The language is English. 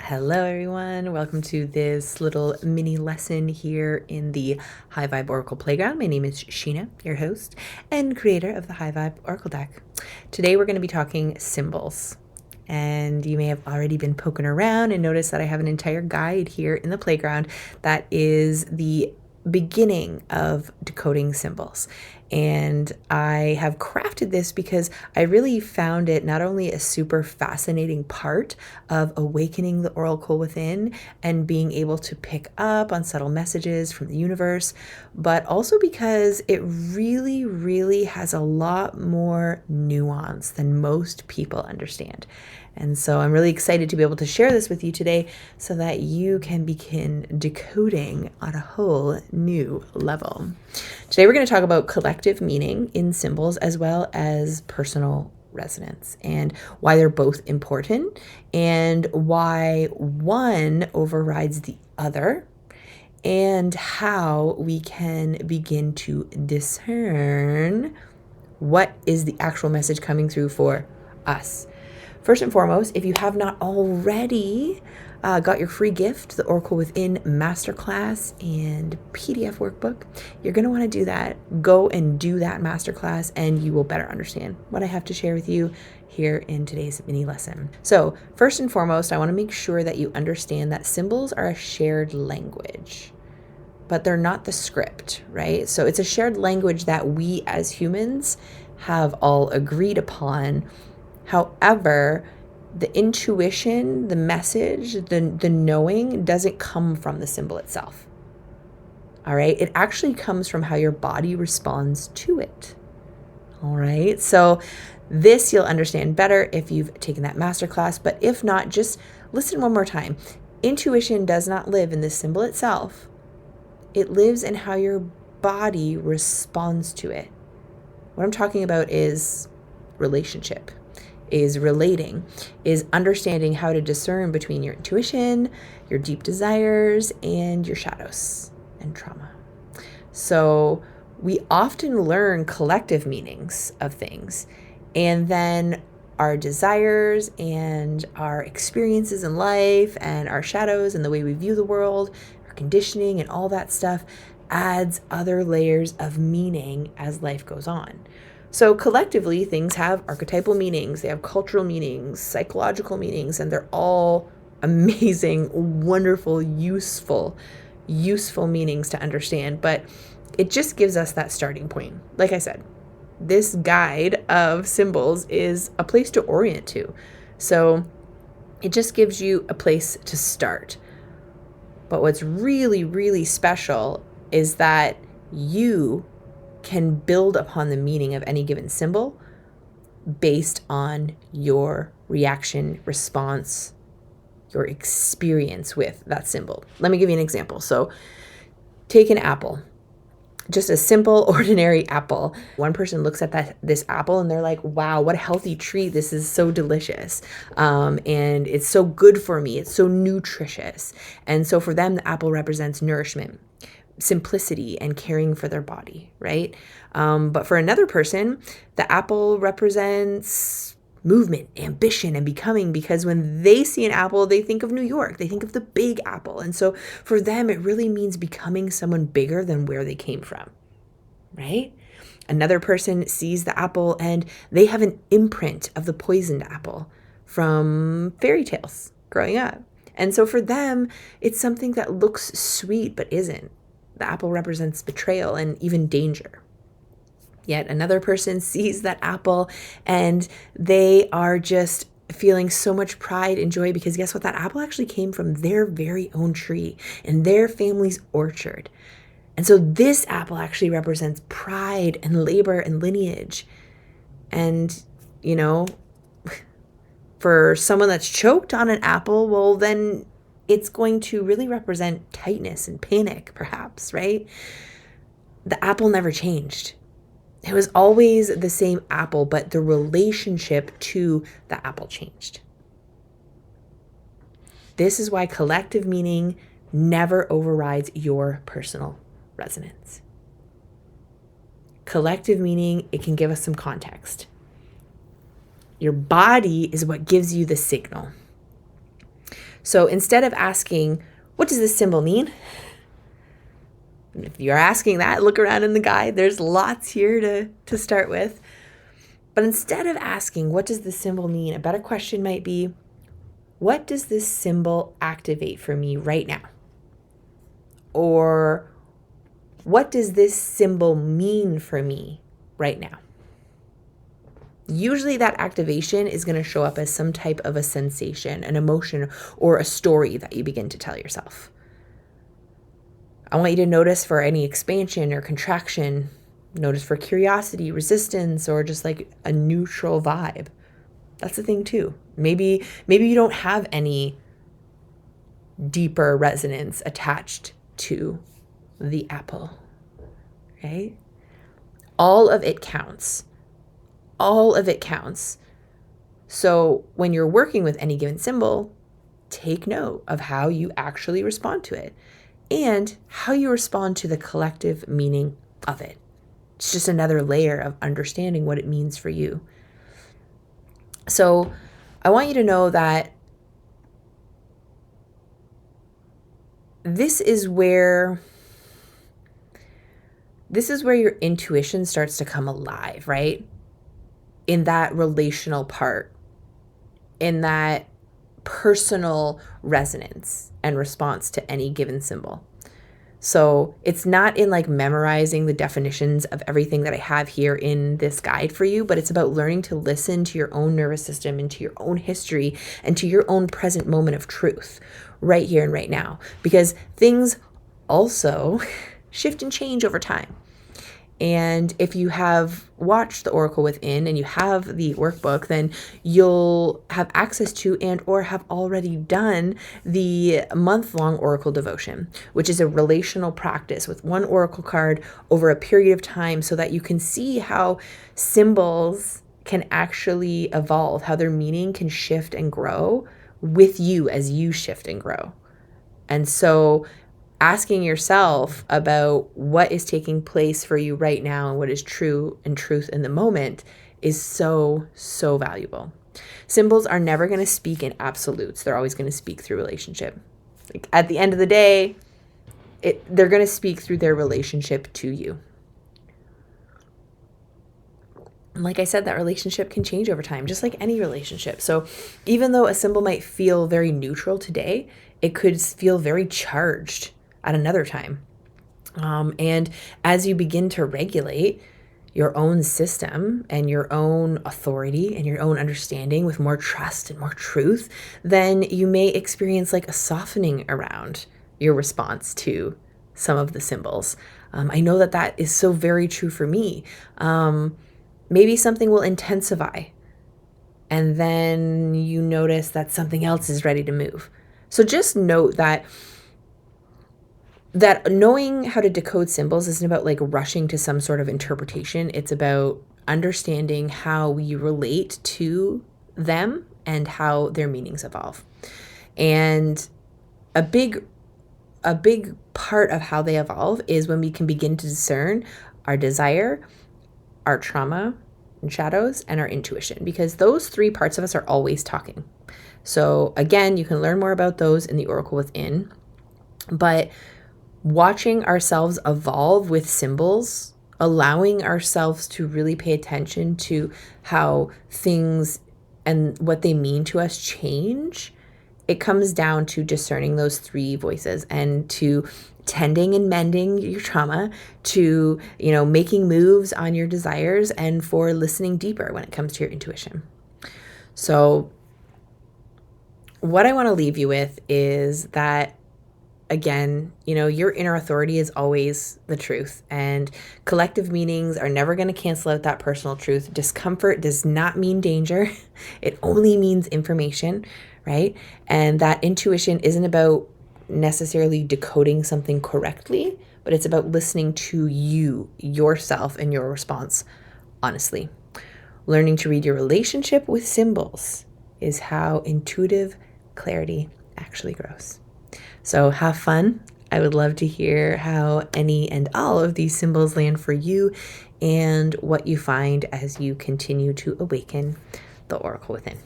Hello everyone, welcome to this little mini lesson here in the High Vibe Oracle Playground. My name is Sheina, your host and creator of the High Vibe Oracle deck. Today we're going to be talking symbols. And you may have already been poking around and noticed that I have an entire guide here in the playground that is the beginning of decoding symbols. And I have crafted this because I really found it not only a super fascinating part of awakening the oracle within and being able to pick up on subtle messages from the universe, but also because it really has a lot more nuance than most people understand. And so I'm really excited to be able to share this with you today so that you can begin decoding on a whole new level. Today we're going to talk about collective meaning in symbols as well as personal resonance and why they're both important and why one overrides the other and how we can begin to discern what is the actual message coming through for us. First and foremost, if you have not already got your free gift, the Oracle Within Masterclass and PDF workbook, you're going to want to do that. Go and do that masterclass and you will better understand what I have to share with you here in today's mini lesson. So first and foremost, I want to make sure that you understand that symbols are a shared language, but they're not the script, right? So it's a shared language that we as humans have all agreed upon. However, the intuition, the message, the knowing doesn't come from the symbol itself. All right. It actually comes from how your body responds to it. All right. So this you'll understand better if you've taken that masterclass. But if not, just listen one more time. Intuition does not live in the symbol itself. It lives in how your body responds to it. What I'm talking about is relationship, is relating, is understanding how to discern between your intuition, your deep desires, and your shadows and trauma. So we often learn collective meanings of things, and then our desires and our experiences in life and our shadows and the way we view the world, our conditioning and all that stuff adds other layers of meaning as life goes on. So collectively, things have archetypal meanings, they have cultural meanings, psychological meanings, and they're all amazing, wonderful, useful meanings to understand. But it just gives us that starting point. Like I said, this guide of symbols is a place to orient to. So it just gives you a place to start. But what's really special is that you can build upon the meaning of any given symbol based on your reaction, response, your experience with that symbol. Let me give you an example. So take an apple, just a simple, ordinary apple. One person looks at this apple and they're like, wow, what a healthy treat. This is so delicious. And it's so good for me. It's so nutritious. And so for them, the apple represents nourishment, simplicity, and caring for their body, right? But for another person, the apple represents movement, ambition, and becoming, because when they see an apple, they think of New York, they think of the big apple. And so for them, it really means becoming someone bigger than where they came from, right? Another person sees the apple and they have an imprint of the poisoned apple from fairy tales growing up. And so for them, it's something that looks sweet but isn't. The apple represents betrayal and even danger. Yet another person sees that apple and they are just feeling so much pride and joy because guess what? That apple actually came from their very own tree in their family's orchard. And so this apple actually represents pride and labor and lineage. And, you know, for someone that's choked on an apple, well, then it's going to really represent tightness and panic, perhaps, right? The apple never changed. It was always the same apple, but the relationship to the apple changed. This is why collective meaning never overrides your personal resonance. Collective meaning, it can give us some context. Your body is what gives you the signal. So instead of asking, what does this symbol mean? If you're asking that, look around in the guide. There's lots here to start with. But instead of asking, what does this symbol mean? A better question might be, what does this symbol activate for me right now? Or what does this symbol mean for me right now? Usually that activation is going to show up as some type of a sensation, an emotion, or a story that you begin to tell yourself. I want you to notice for any expansion or contraction, notice for curiosity, resistance, or just like a neutral vibe. That's the thing too. Maybe you don't have any deeper resonance attached to the apple, right? All of it counts. All of it counts. So when you're working with any given symbol, take note of how you actually respond to it and how you respond to the collective meaning of it. It's just another layer of understanding what it means for you. So I want you to know that this is where your intuition starts to come alive, right? In that relational part, in that personal resonance and response to any given symbol. So it's not in like memorizing the definitions of everything that I have here in this guide for you, but it's about learning to listen to your own nervous system and to your own history and to your own present moment of truth right here and right now, because things also shift and change over time. And if you have watched the Oracle Within and you have the workbook, then you'll have access to and or have already done the month-long Oracle devotion, which is a relational practice with one Oracle card over a period of time so that you can see how symbols can actually evolve, how their meaning can shift and grow with you as you shift and grow. And so asking yourself about what is taking place for you right now and what is true and truth in the moment is so, so valuable. Symbols are never going to speak in absolutes. They're always going to speak through relationship. Like at the end of the day, they're going to speak through their relationship to you. And like I said, that relationship can change over time, just like any relationship. So even though a symbol might feel very neutral today, it could feel very charged at another time. And as you begin to regulate your own system and your own authority and your own understanding with more trust and more truth, then you may experience like a softening around your response to some of the symbols. I know that is so very true for me. Maybe something will intensify and then you notice that something else is ready to move. So just note that knowing how to decode symbols isn't about like rushing to some sort of interpretation. It's about understanding how we relate to them and how their meanings evolve. And a big part of how they evolve is when we can begin to discern our desire, our trauma and shadows, and our intuition, because those three parts of us are always talking. So again, you can learn more about those in the Oracle Within, but watching ourselves evolve with symbols, allowing ourselves to really pay attention to how things and what they mean to us change, it comes down to discerning those three voices and to tending and mending your trauma, to, making moves on your desires, and for listening deeper when it comes to your intuition. So what I want to leave you with is that, again, your inner authority is always the truth, and collective meanings are never going to cancel out that personal truth. Discomfort does not mean danger. It only means information, right? And that intuition isn't about necessarily decoding something correctly, but it's about listening to yourself, and your response honestly. Learning to read your relationship with symbols is how intuitive clarity actually grows. So have fun. I would love to hear how any and all of these symbols land for you and what you find as you continue to awaken the Oracle Within.